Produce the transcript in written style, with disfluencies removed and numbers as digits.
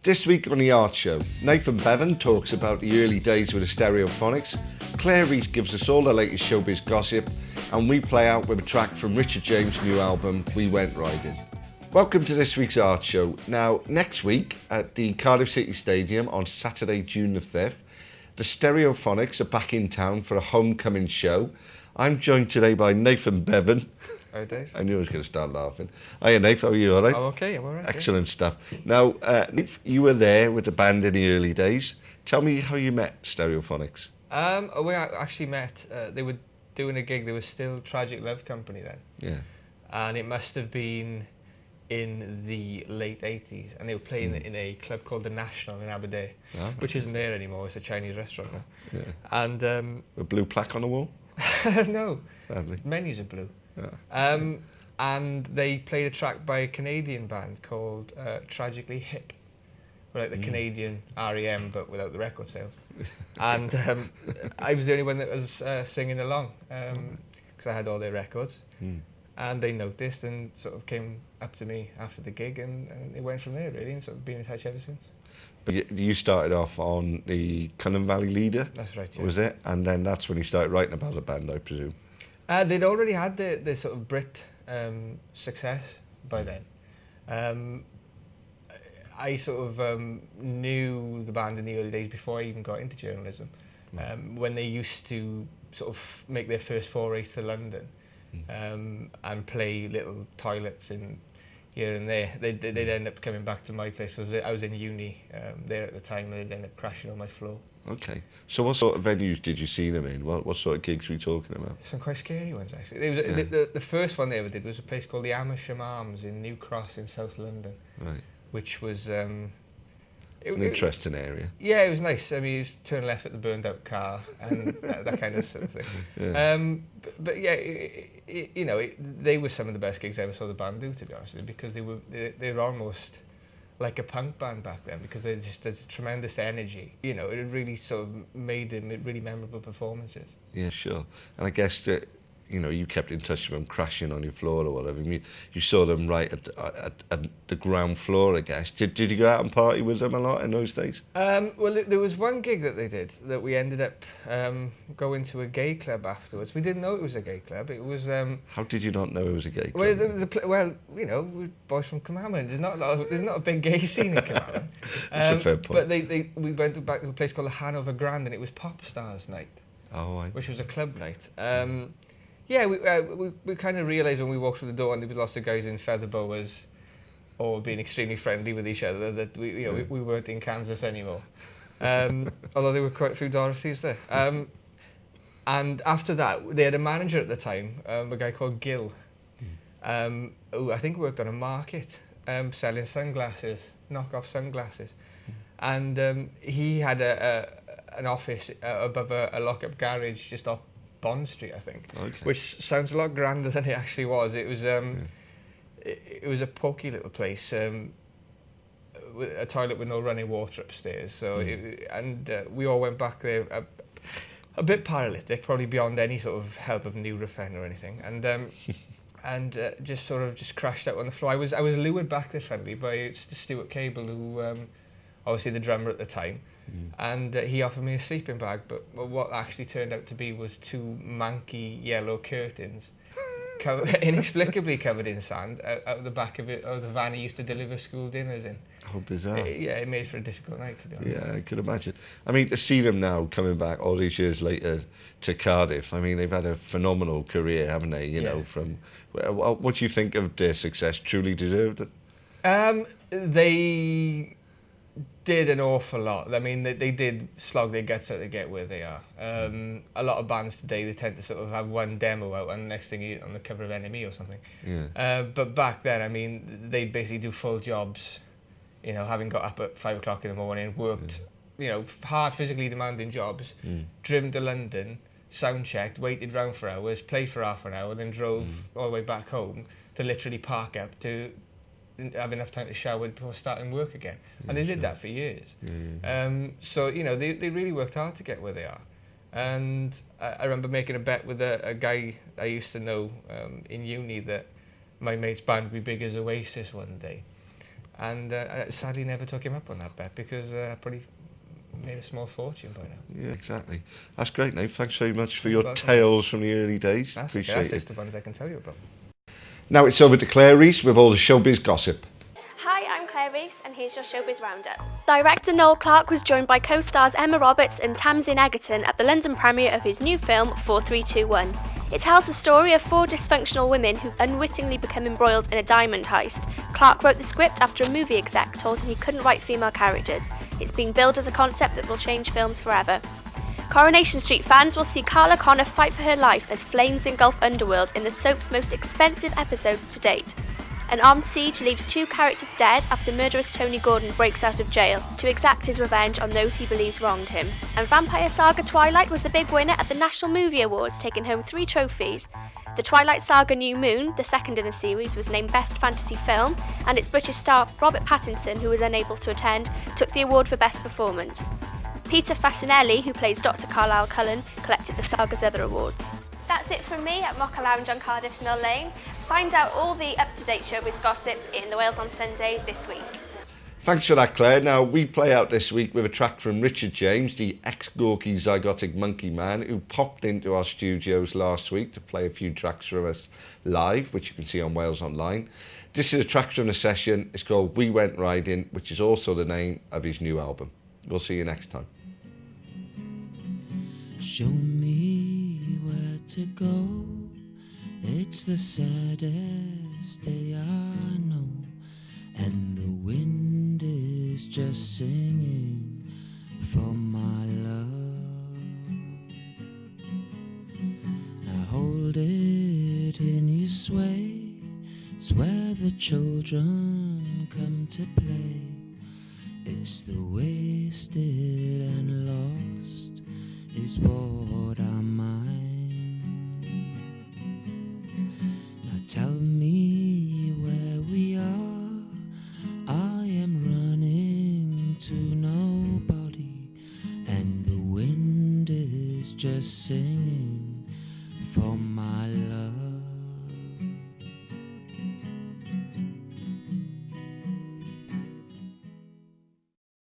This week on the Art Show, Nathan Bevan talks about the early days with the Stereophonics, Claire Reese gives us all the latest showbiz gossip, and we play out with a track from Richard James' new album, We Went Riding. Welcome to this week's Art Show. Now, next week at the Cardiff City Stadium on Saturday, June the 5th, the Stereophonics are back in town for a homecoming show. I'm joined today by Nathan Bevan. Hi, Dave. I knew I was going to start laughing. Hiya, Nathan, how are you, all right? I'm okay, I'm all right. Excellent stuff. Now, Nathan, you were there with the band in the early days. Tell me how you met Stereophonics. We actually met, they were doing a gig, there was still Tragic Love Company then. Yeah. And it must have been in the late 80s, and they were playing in a club called The National in Aberdeen, which isn't there anymore, it's a Chinese restaurant now. Yeah. And a blue plaque on the wall? no, Sadly. menus are blue. Yeah. And they played a track by a Canadian band called Tragically Hip, like the Canadian R.E.M. but without the record sales. And I was the only one that was singing along because I had all their records. And they noticed and sort of came up to me after the gig, and it went from there really, and sort of been in touch ever since. But you started off on the Cunham Valley Leader? That's right, yeah. Was it? And then that's when you started writing about the band, I presume? They'd already had the sort of Brit success by then. I sort of knew the band in the early days before I even got into journalism, when they used to sort of make their first forays to London and play little toilets in here and there. They'd end up coming back to my place. I was in uni there at the time, and they'd end up crashing on my floor. Okay. So what sort of venues did you see them in? What sort of gigs were you talking about? Some quite scary ones, actually. The first one they ever did was a place called the Amersham Arms in New Cross in South London. Right. Which was... an interesting area. Yeah, it was nice. I mean, you just turn left at the burned out car and that kind of sort of thing. Yeah. But yeah, they were some of the best gigs I ever saw the band do, to be honest with you, because they were almost like a punk band back then, because they just had tremendous energy. You know, it really sort of made them really memorable performances. Yeah, sure. And I guess that, you know, you kept in touch with them crashing on your floor or whatever. I mean, you saw them right at the ground floor, I guess. Did you go out and party with them a lot in those days? Well, there was one gig that they did that we ended up going to a gay club afterwards. We didn't know it was a gay club. It was... How did you not know it was a gay club? Well, well, you know, we're boys from Carmarthen. There's not a big gay scene in Carmarthen. That's a fair point. But we went back to a place called the Hanover Grand, and it was Pop Stars Night, which was a club night. Yeah, we kind of realised when we walked through the door and there was lots of guys in feather boas or being extremely friendly with each other that we weren't in Kansas anymore. Although there were quite a few Dorothys there. And after that, they had a manager at the time, a guy called Gil, who I think worked on a market selling sunglasses, knockoff sunglasses. And he had an office above a lock-up garage just off Bond Street, I think, which sounds a lot grander than it actually was. It was it was a pokey little place, with a toilet with no running water upstairs. So we all went back there a bit paralytic, probably beyond any sort of help of Nurofen or anything, and just crashed out on the floor. I was lured back there finally by Stuart Cable, who obviously the drummer at the time. And he offered me a sleeping bag, but what actually turned out to be was two manky yellow curtains, inexplicably covered in sand, out the back of the van he used to deliver school dinners in. How bizarre. It made for a difficult night, to be honest. Yeah, I could imagine. I mean, to see them now coming back all these years later to Cardiff, I mean, they've had a phenomenal career, haven't they? You know, from... What do you think of their success? Truly deserved it? They did an awful lot. I mean, they did slog their guts out to get where they are. A lot of bands today, they tend to sort of have one demo out and the next thing you're on the cover of NME or something. Yeah. But back then, I mean, they basically do full jobs, you know, having got up at 5 o'clock in the morning, worked, you know, hard physically demanding jobs, driven to London, sound checked, waited round for hours, played for half an hour, then drove all the way back home to literally park up to have enough time to shower before starting work again. And they did that for years. So, you know, they really worked hard to get where they are. And I remember making a bet with a guy I used to know in uni that my mate's band would be big as Oasis one day. And I sadly never took him up on that bet because I probably made a small fortune by now. Yeah, exactly. That's great, Nate. Thanks very much for your tales from the early days. Appreciate it. That's the ones I can tell you about. Now it's over to Claire Reese with all the showbiz gossip. Hi, I'm Claire Reese and here's your showbiz roundup. Director Noel Clarke was joined by co-stars Emma Roberts and Tamsin Egerton at the London premiere of his new film 4321. It tells the story of 4 dysfunctional women who unwittingly become embroiled in a diamond heist. Clarke wrote the script after a movie exec told him he couldn't write female characters. It's being billed as a concept that will change films forever. Coronation Street fans will see Carla Connor fight for her life as flames engulf Underworld in the soap's most expensive episodes to date. An armed siege leaves 2 characters dead after murderous Tony Gordon breaks out of jail to exact his revenge on those he believes wronged him. And Vampire Saga Twilight was the big winner at the National Movie Awards, taking home 3 trophies. The Twilight Saga New Moon, the second in the series, was named Best Fantasy Film, and its British star Robert Pattinson, who was unable to attend, took the award for Best Performance. Peter Fasinelli, who plays Dr. Carlisle Cullen, collected the saga's other awards. That's it from me at Mocha Lounge on Cardiff's Mill Lane. Find out all the up-to-date showbiz gossip in the Wales on Sunday this week. Thanks for that, Claire. Now, we play out this week with a track from Richard James, the ex-Gorky zygotic monkey man, who popped into our studios last week to play a few tracks for us live, which you can see on Wales Online. This is a track from the session. It's called We Went Riding, which is also the name of his new album. We'll see you next time. Show me where to go. It's the saddest day I know, and the wind is just singing for my love. Now hold it in your sway, it's where the children come to play. It's the wasted and lost is what I mind. Now tell me where we are. I am running to nobody, and the wind is just singing